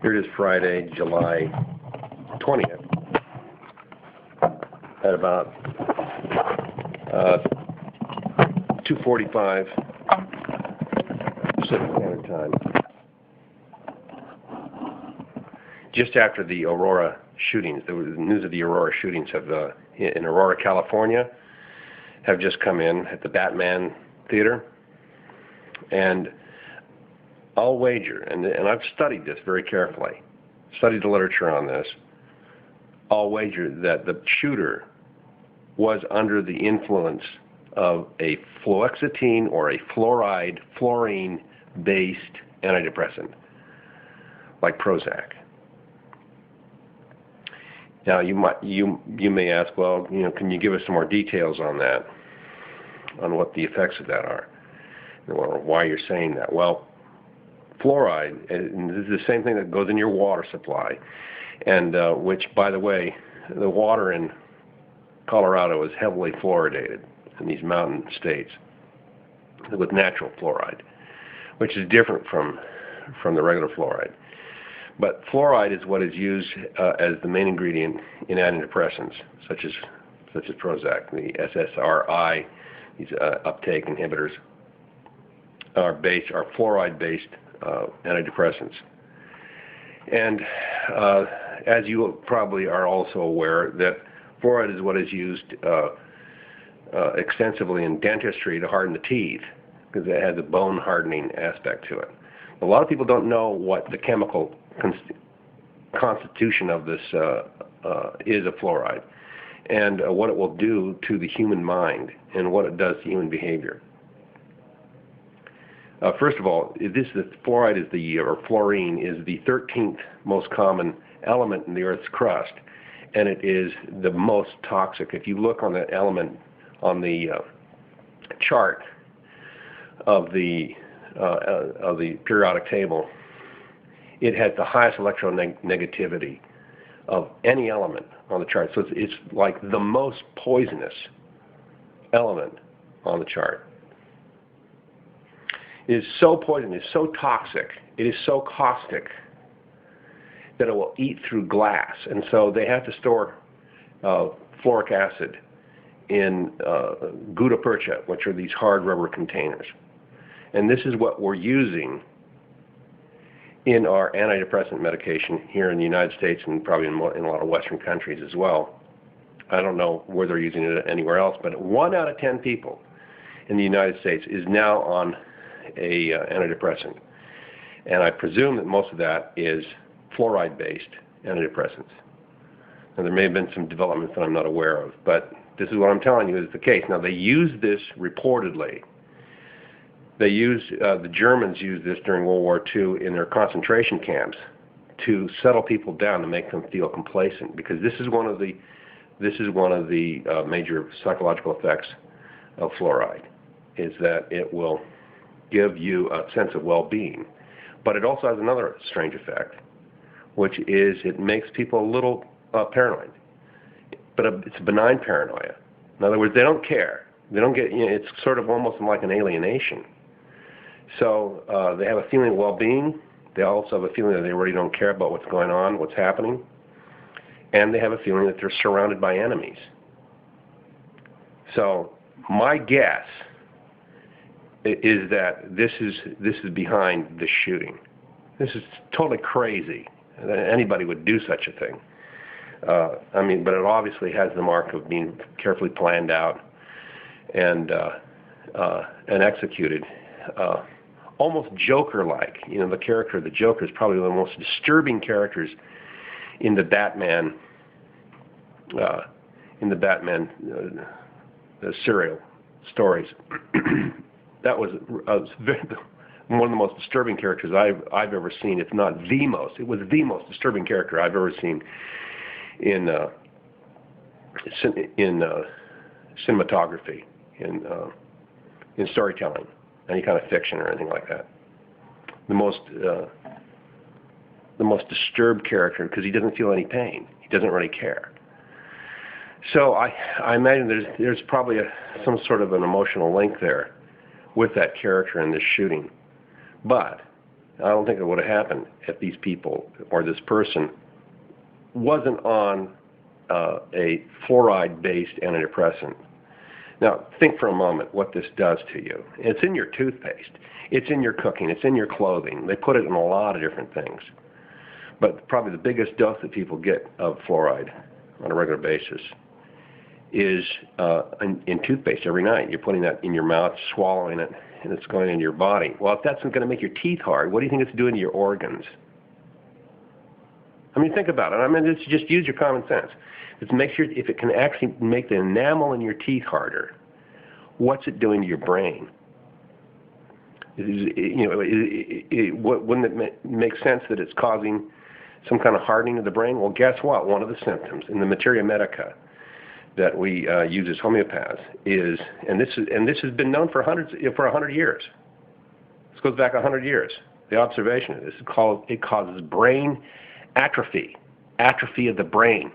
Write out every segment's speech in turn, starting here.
Here it is, Friday, July 20th, at about 2:45 Pacific Standard Time. Just after the Aurora shootings, the news of the Aurora shootings in Aurora, California, have just come in at the Batman Theater, and I'll wager, and I've studied this very carefully, studied the literature on this, I'll wager that the shooter was under the influence of a fluoxetine or a fluorine-based antidepressant, like Prozac. Now you may ask, well, can you give us some more details on that, on what the effects of that are, or why you're saying that? Well, fluoride, and this is the same thing that goes in your water supply, and which, by the way, the water in Colorado is heavily fluoridated in these mountain states with natural fluoride, which is different from the regular fluoride. But fluoride is what is used as the main ingredient in antidepressants, such as Prozac. The SSRI, these uptake inhibitors, are fluoride-based antidepressants. And as you probably are also aware, that fluoride is what is used extensively in dentistry to harden the teeth, because it has a bone hardening aspect to it. A lot of people don't know what the chemical constitution of this is of fluoride, and what it will do to the human mind and what it does to human behavior. First of all, fluoride or fluorine is the 13th most common element in the Earth's crust, and it is the most toxic. If you look on that element on the chart of the periodic table, it has the highest electronegativity of any element on the chart. So it's like the most poisonous element on the chart. It is so poisonous, it is so toxic, it is so caustic that it will eat through glass. And so they have to store fluoric acid in gutta percha, which are these hard rubber containers. And this is what we're using in our antidepressant medication here in the United States, and probably in a lot of Western countries as well. I don't know where they're using it anywhere else, but 1 out of 10 people in the United States is now on a antidepressant. And I presume that most of that is fluoride-based antidepressants. Now, there may have been some developments that I'm not aware of, but this is what I'm telling you is the case. Now, they use this reportedly. The Germans used this during World War II in their concentration camps to settle people down, to make them feel complacent, because this is one of the major psychological effects of fluoride, is that it will give you a sense of well-being. But it also has another strange effect, which is it makes people a little paranoid. But it's a benign paranoia. In other words, they don't care. They don't get. It's sort of almost like an alienation. So they have a feeling of well-being. They also have a feeling that they really don't care about what's going on, what's happening, and they have a feeling that they're surrounded by enemies. So my guess is that this is behind the shooting. This is totally crazy that anybody would do such a thing. But it obviously has the mark of being carefully planned out and executed. Almost Joker-like. The character of the Joker is probably one of the most disturbing characters in the Batman serial stories. That was one of the most disturbing characters I've ever seen. If not the most, it was the most disturbing character I've ever seen in cinematography, in storytelling, any kind of fiction or anything like that. The most disturbed character, because he doesn't feel any pain. He doesn't really care. So I imagine there's probably some sort of an emotional link there with that character in this shooting. But I don't think it would have happened if these people or this person wasn't on a fluoride-based antidepressant. Now, think for a moment what this does to you. It's in your toothpaste. It's in your cooking. It's in your clothing. They put it in a lot of different things. But probably the biggest dose that people get of fluoride on a regular basis is in toothpaste every night. You're putting that in your mouth, swallowing it, and it's going into your body. Well, if that's going to make your teeth hard, what do you think it's doing to your organs? I mean, think about it. I mean, it's just use your common sense. If it can actually make the enamel in your teeth harder, what's it doing to your brain? Wouldn't it make sense that it's causing some kind of hardening of the brain? Well, guess what? One of the symptoms in the materia medica that we use as homeopaths is, and this has been known for 100 years. This goes back 100 years. The observation of this is it causes brain atrophy of the brain.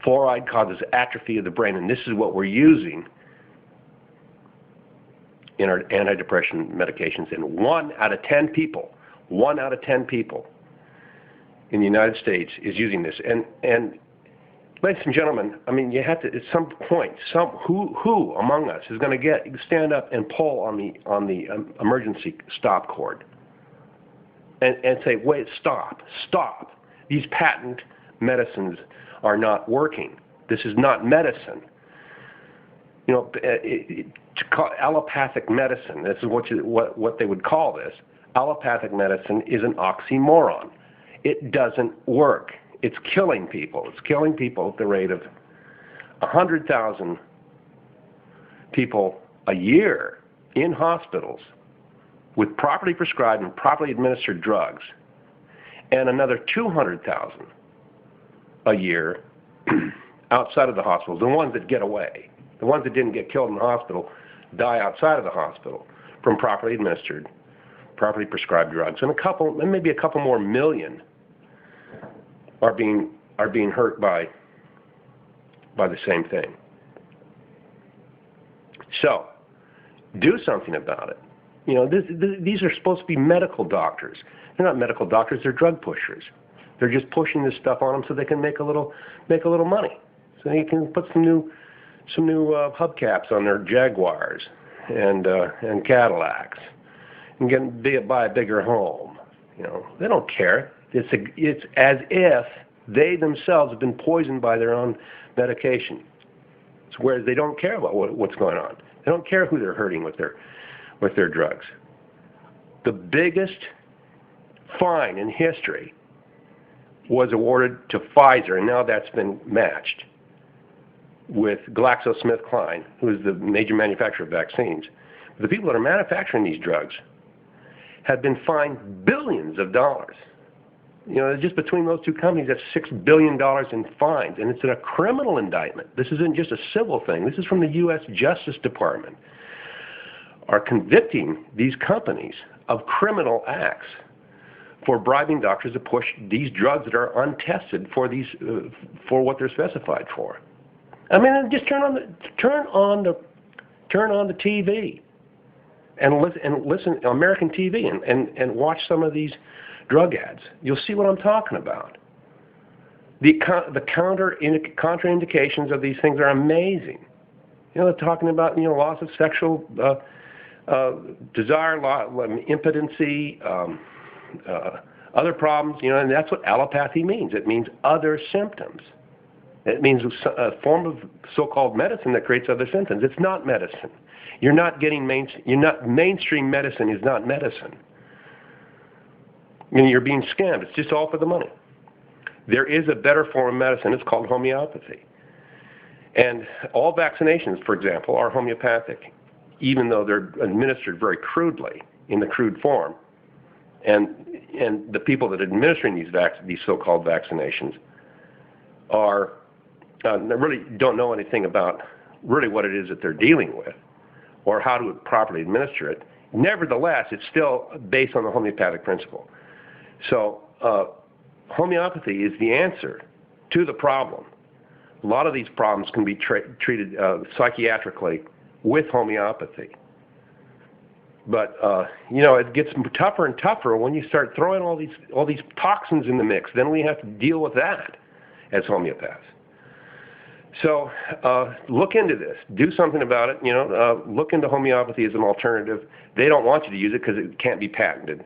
Fluoride causes atrophy of the brain, and this is what we're using in our antidepressant medications. And 1 out of 10 people in the United States is using this. And ladies and gentlemen, I mean, you have to, at some point, who among us is going to stand up and pull on the emergency stop cord and say, wait, stop. These patent medicines are not working. This is not medicine. You know, to call allopathic medicine, this is what they would call this. Allopathic medicine is an oxymoron. It doesn't work. It's killing people. It's killing people at the rate of 100,000 people a year in hospitals with properly prescribed and properly administered drugs, and another 200,000 a year outside of the hospitals, the ones that get away. The ones that didn't get killed in the hospital die outside of the hospital from properly administered, properly prescribed drugs. And maybe a couple more million are being hurt by the same thing. So, do something about it. You know, these are supposed to be medical doctors. They're not medical doctors, they're drug pushers. They're just pushing this stuff on them so they can make a little money. So they can put some new hubcaps on their Jaguars and Cadillacs and buy a bigger home. You know, they don't care. It's as if they themselves have been poisoned by their own medication. Whereas they don't care about what's going on. They don't care who they're hurting with their drugs. The biggest fine in history was awarded to Pfizer, and now that's been matched with GlaxoSmithKline, who is the major manufacturer of vaccines. The people that are manufacturing these drugs have been fined billions of dollars. You know, just between those two companies, that's $6 billion in fines, and it's a criminal indictment. This isn't just a civil thing. This is from the U.S. Justice Department, are convicting these companies of criminal acts for bribing doctors to push these drugs that are untested for what they're specified for. I mean, just turn on the TV and listen American TV and watch some of these drug ads. You'll see what I'm talking about. The contraindications of these things are amazing. You know, they're talking about loss of sexual desire, impotency, other problems. You know, and that's what allopathy means. It means other symptoms. It means a form of so-called medicine that creates other symptoms. It's not medicine. You're not mainstream medicine is not medicine. And you're being scammed. It's just all for the money. There is a better form of medicine. It's called homeopathy. And all vaccinations, for example, are homeopathic, even though they're administered very crudely, in the crude form. And the people that are administering these so-called vaccinations really don't know anything about really what it is that they're dealing with or how to properly administer it. Nevertheless, it's still based on the homeopathic principle. So homeopathy is the answer to the problem. A lot of these problems can be treated psychiatrically with homeopathy. But you know, it gets tougher and tougher when you start throwing all these toxins in the mix. Then we have to deal with that as homeopaths. So look into this. Do something about it. You know, look into homeopathy as an alternative. They don't want you to use it because it can't be patented.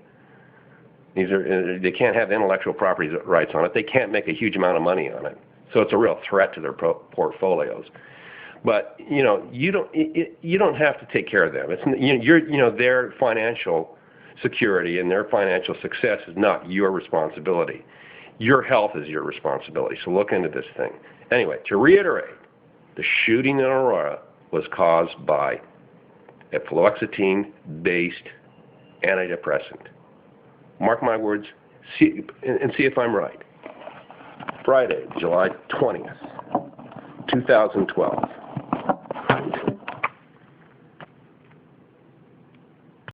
They can't have intellectual property rights on it. They can't make a huge amount of money on it. So it's a real threat to their portfolios. But you know, you don't have to take care of them. It's you know their financial security and their financial success is not your responsibility. Your health is your responsibility. So look into this thing. Anyway, to reiterate, the shooting in Aurora was caused by a fluoxetine-based antidepressant. Mark my words, see if I'm right. Friday, July 20th, 2012.